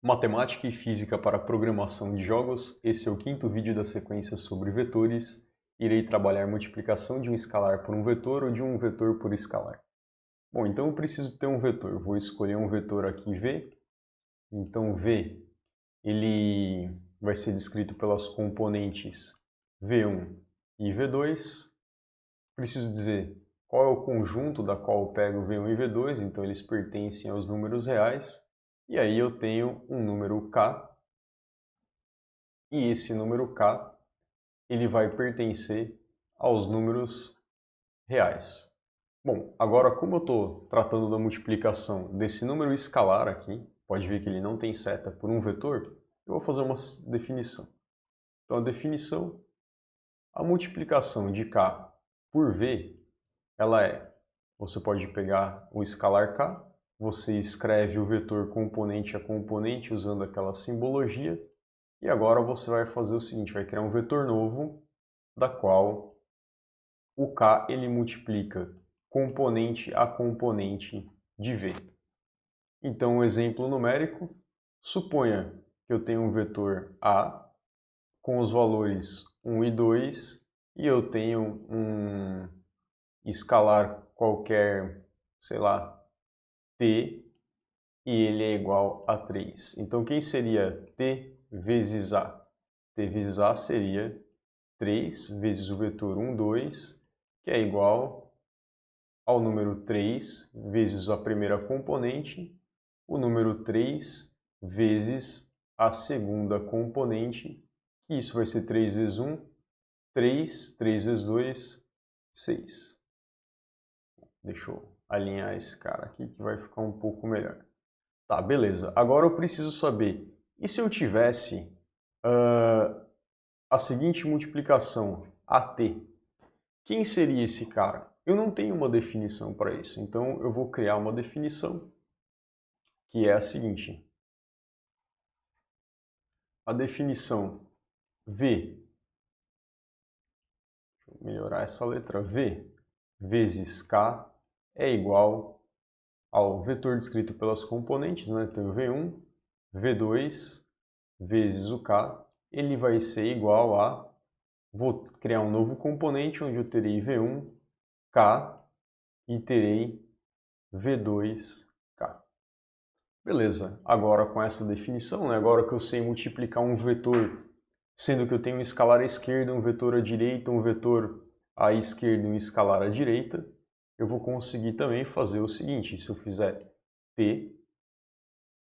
Matemática e Física para Programação de Jogos, esse é o quinto vídeo da sequência sobre vetores. Irei trabalhar multiplicação de um escalar por um vetor ou de um vetor por escalar. Bom, então eu preciso ter um vetor. Vou escolher um vetor aqui V. Então V, ele vai ser descrito pelas componentes V1 e V2. Preciso dizer qual é o conjunto da qual eu pego V1 e V2, então eles pertencem aos números reais. E aí eu tenho um número K, e esse número K ele vai pertencer aos números reais. Bom, agora como eu estou tratando da multiplicação desse número escalar aqui, pode ver que ele não tem seta por um vetor, eu vou fazer uma definição. Então a definição, a multiplicação de K por V, ela é, você pode pegar o escalar K, você escreve o vetor componente a componente usando aquela simbologia, e agora você vai fazer o seguinte, vai criar um vetor novo, da qual o K ele multiplica componente a componente de V. Então, um exemplo numérico, suponha que eu tenho um vetor A com os valores 1 e 2 e eu tenho um escalar qualquer, sei lá, T, e ele é igual a 3. Então, quem seria T vezes A? T vezes A seria 3 vezes o vetor 1, 2, que é igual ao número 3 vezes a primeira componente, o número 3 vezes a segunda componente, que isso vai ser 3 vezes 1, 3, 3 vezes 2, 6. Deixa eu alinhar esse cara aqui que vai ficar um pouco melhor. Tá, beleza. Agora eu preciso saber, e se eu tivesse a seguinte multiplicação, AT? Quem seria esse cara? Eu não tenho uma definição para isso, então eu vou criar uma definição que é a seguinte. A definição V, deixa eu melhorar essa letra, V vezes K é igual ao vetor descrito pelas componentes, né? Então V1, V2 vezes o K, ele vai ser igual a, vou criar um novo componente onde eu terei V1, K e terei V2, K. Beleza, agora com essa definição, né, agora que eu sei multiplicar um vetor, sendo que eu tenho um escalar à esquerda, um vetor à direita, um vetor à esquerda e um escalar à direita, eu vou conseguir também fazer o seguinte, se eu fizer T,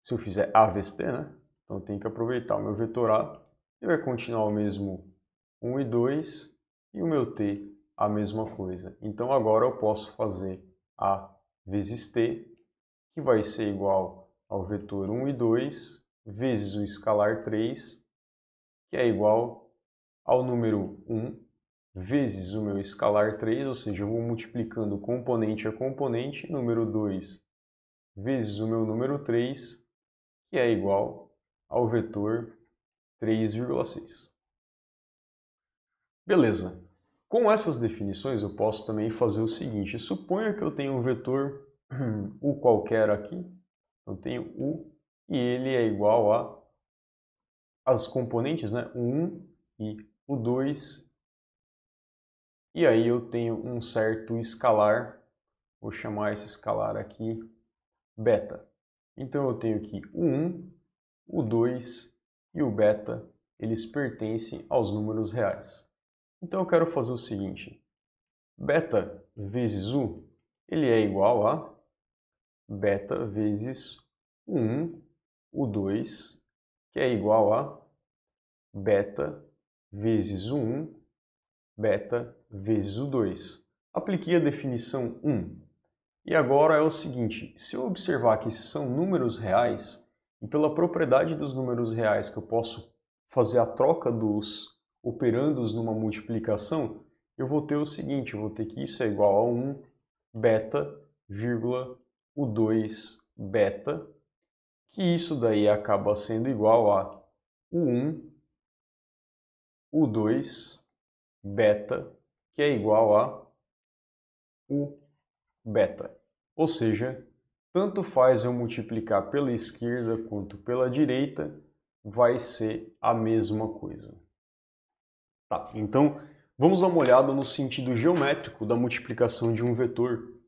se eu fizer A vezes T, né? Então eu tenho que aproveitar o meu vetor A, ele vai continuar o mesmo 1 e 2, e o meu T a mesma coisa. Então agora eu posso fazer A vezes T, que vai ser igual ao vetor 1 e 2 vezes o escalar 3, que é igual ao número 1 vezes o meu escalar 3, ou seja, eu vou multiplicando componente a componente, número 2 vezes o meu número 3, que é igual ao vetor 3,6. Beleza. Com essas definições eu posso também fazer o seguinte, suponha que eu tenho um vetor U qualquer aqui, eu tenho U e ele é igual a as componentes, né, o 1 e o 2, e aí eu tenho um certo escalar, vou chamar esse escalar aqui beta. Então eu tenho aqui o 1, o 2 e o beta, eles pertencem aos números reais. Então eu quero fazer o seguinte, beta vezes U, ele é igual a beta vezes o 1, o 2, que é igual a beta vezes o 1, beta vezes o 2. Apliquei a definição 1. E agora é o seguinte, se eu observar que esses são números reais, e pela propriedade dos números reais que eu posso fazer a troca dos operandos numa multiplicação, eu vou ter o seguinte, eu vou ter que isso é igual a 1 beta, vírgula, o 2 beta, que isso daí acaba sendo igual a o 1, o 2 beta, que é igual a u beta. Ou seja, tanto faz eu multiplicar pela esquerda quanto pela direita, vai ser a mesma coisa. Tá, então vamos dar uma olhada no sentido geométrico da multiplicação de um vetor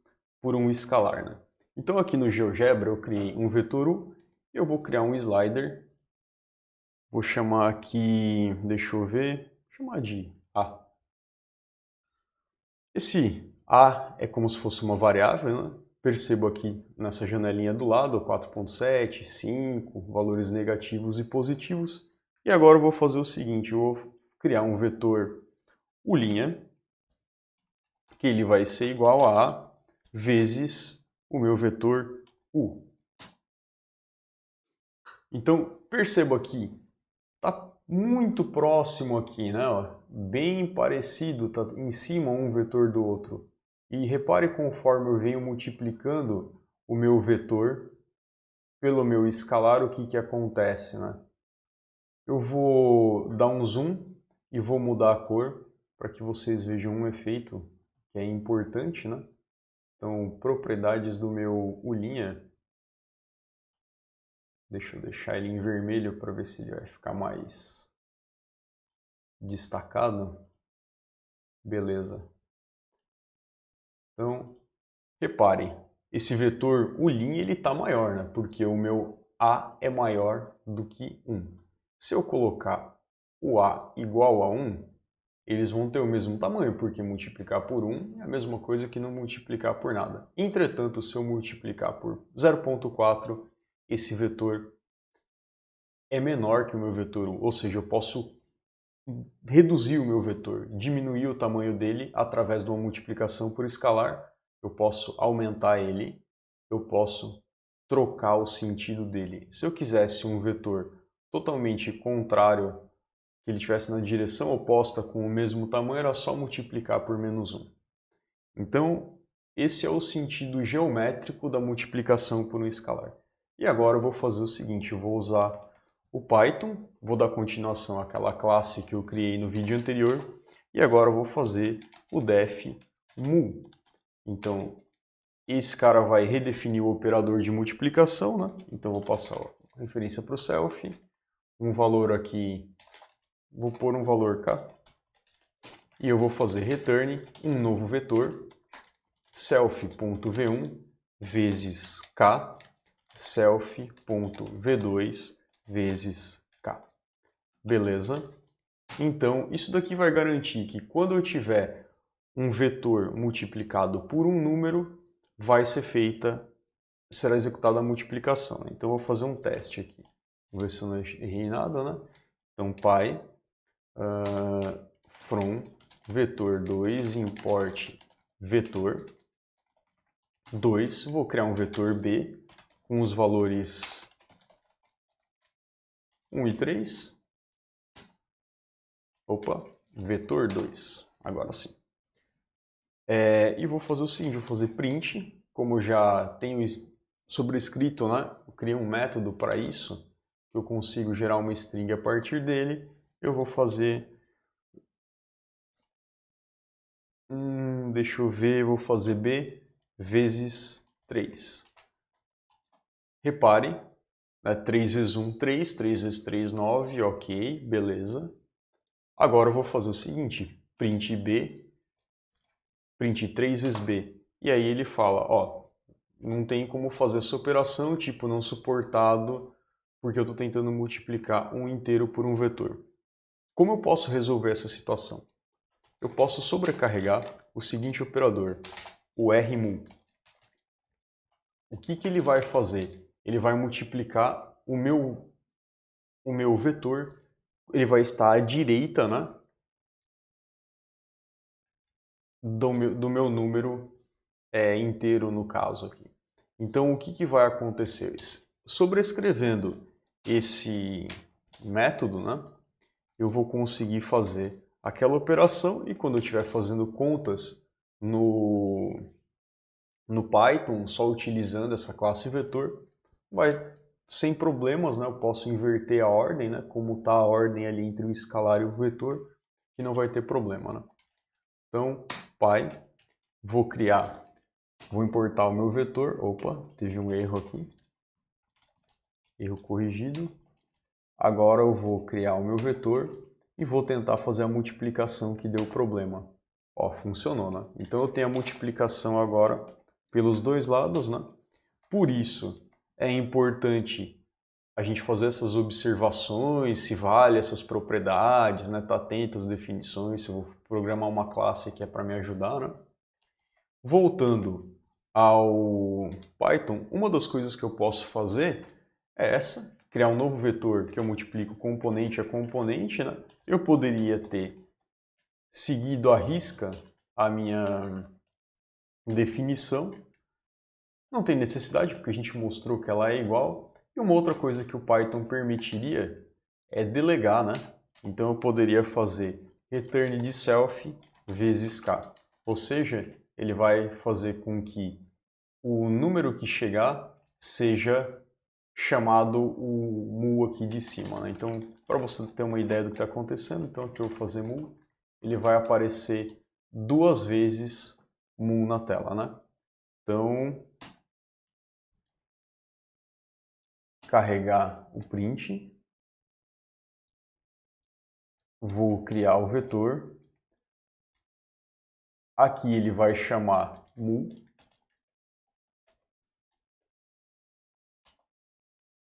por um escalar, né? Então aqui no GeoGebra eu criei um vetor U, eu vou criar um slider, vou chamar aqui, deixa eu ver, vou chamar de A. Esse A é como se fosse uma variável, né? Percebo aqui nessa janelinha do lado 4.7, 5, valores negativos e positivos. E agora eu vou fazer o seguinte, eu vou criar um vetor U', que ele vai ser igual a A vezes o meu vetor U. Então, perceba aqui, está muito próximo aqui, né? Bem parecido, está em cima um vetor do outro. E repare conforme eu venho multiplicando o meu vetor pelo meu escalar, o que acontece, né? Eu vou dar um zoom e vou mudar a cor para que vocês vejam um efeito que é importante, né? Então, propriedades do meu U', deixa eu deixar ele em vermelho para ver se ele vai ficar mais destacado. Beleza. Então, reparem, esse vetor U' ele está maior, né? Porque o meu A é maior do que 1. Se eu colocar o A igual a 1, eles vão ter o mesmo tamanho, porque multiplicar por 1 é a mesma coisa que não multiplicar por nada. Entretanto, se eu multiplicar por 0.4, esse vetor é menor que o meu vetor U, ou seja, eu posso reduzir o meu vetor, diminuir o tamanho dele através de uma multiplicação por escalar. Eu posso aumentar ele, eu posso trocar o sentido dele. Se eu quisesse um vetor totalmente contrário, que ele estivesse na direção oposta com o mesmo tamanho, era só multiplicar por menos 1. Então, esse é o sentido geométrico da multiplicação por um escalar. E agora eu vou fazer o seguinte, eu vou usar o Python, vou dar continuação àquela classe que eu criei no vídeo anterior, e agora eu vou fazer o def mul. Então, esse cara vai redefinir o operador de multiplicação, né? Então, vou passar a referência para o self, um valor aqui, vou pôr um valor k, e eu vou fazer return um novo vetor, self.v1 vezes k, self.v2 vezes k. Beleza? Então, isso daqui vai garantir que quando eu tiver um vetor multiplicado por um número, será executada a multiplicação. Então, eu vou fazer um teste aqui. Vou ver se eu não errei nada, né? Então, py from vetor2 import vetor 2. Vou criar um vetor b com os valores 1 e 3. Opa, vetor 2, agora sim. E vou fazer o seguinte, vou fazer print, como eu já tenho sobrescrito, né? Eu criei um método para isso, que eu consigo gerar uma string a partir dele. Eu vou fazer, deixa eu ver, vou fazer b vezes 3. Repare, né? 3 vezes 1, 3, 3 vezes 3, 9, ok, beleza. Agora eu vou fazer o seguinte, print b, print 3 vezes b. E aí ele fala, ó, não tem como fazer essa operação, tipo não suportado, porque eu estou tentando multiplicar um inteiro por um vetor. Como eu posso resolver essa situação? Eu posso sobrecarregar o seguinte operador, o rmul. O que ele vai fazer? Ele vai multiplicar o meu vetor, ele vai estar à direita, né, do meu número inteiro no caso aqui. Então o que vai acontecer? Sobrescrevendo esse método, né, eu vou conseguir fazer aquela operação e quando eu estiver fazendo contas no Python, só utilizando essa classe vetor, vai sem problemas, né? Eu posso inverter a ordem, né? Como está a ordem ali entre o escalar e o vetor, que não vai ter problema, né? Então, py, vou criar Vou importar o meu vetor. Opa, teve um erro aqui. Erro corrigido. Agora eu vou criar o meu vetor e vou tentar fazer a multiplicação que deu problema. Ó, funcionou, né? Então eu tenho a multiplicação agora pelos dois lados, né? Por isso é importante a gente fazer essas observações, se vale essas propriedades, né? Tá atento às definições, se eu vou programar uma classe que é para me ajudar, né? Voltando ao Python, uma das coisas que eu posso fazer é essa, criar um novo vetor que eu multiplico componente a componente, né? Eu poderia ter seguido à risca a minha definição. Não tem necessidade, porque a gente mostrou que ela é igual. E uma outra coisa que o Python permitiria é delegar, né? Então eu poderia fazer return de self vezes k. Ou seja, ele vai fazer com que o número que chegar seja chamado o mu aqui de cima, né? Então, para você ter uma ideia do que está acontecendo, então aqui eu vou fazer mu, ele vai aparecer duas vezes mu na tela, né? Então, carregar o print, vou criar o vetor, aqui ele vai chamar mu,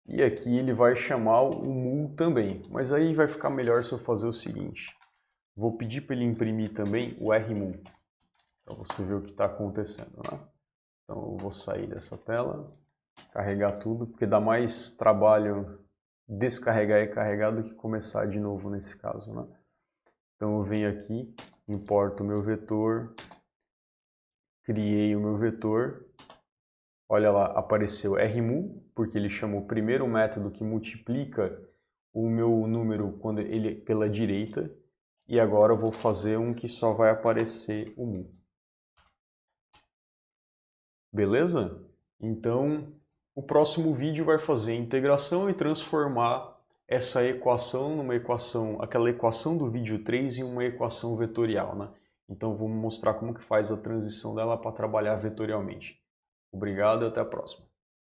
e aqui ele vai chamar o mu também, mas aí vai ficar melhor se eu fazer o seguinte, vou pedir para ele imprimir também o rmu, para você ver o que está acontecendo, né? Então eu vou sair dessa tela, carregar tudo, porque dá mais trabalho descarregar e carregar do que começar de novo nesse caso, né? Então eu venho aqui, importo o meu vetor, criei o meu vetor, olha lá, apareceu rmu, porque ele chamou o primeiro método que multiplica o meu número quando ele pela direita, e agora eu vou fazer um que só vai aparecer o mu. Beleza? Então, o próximo vídeo vai fazer a integração e transformar essa equação numa equação, aquela equação do vídeo 3 em uma equação vetorial, né? Então, vamos mostrar como que faz a transição dela para trabalhar vetorialmente. Obrigado e até a próxima.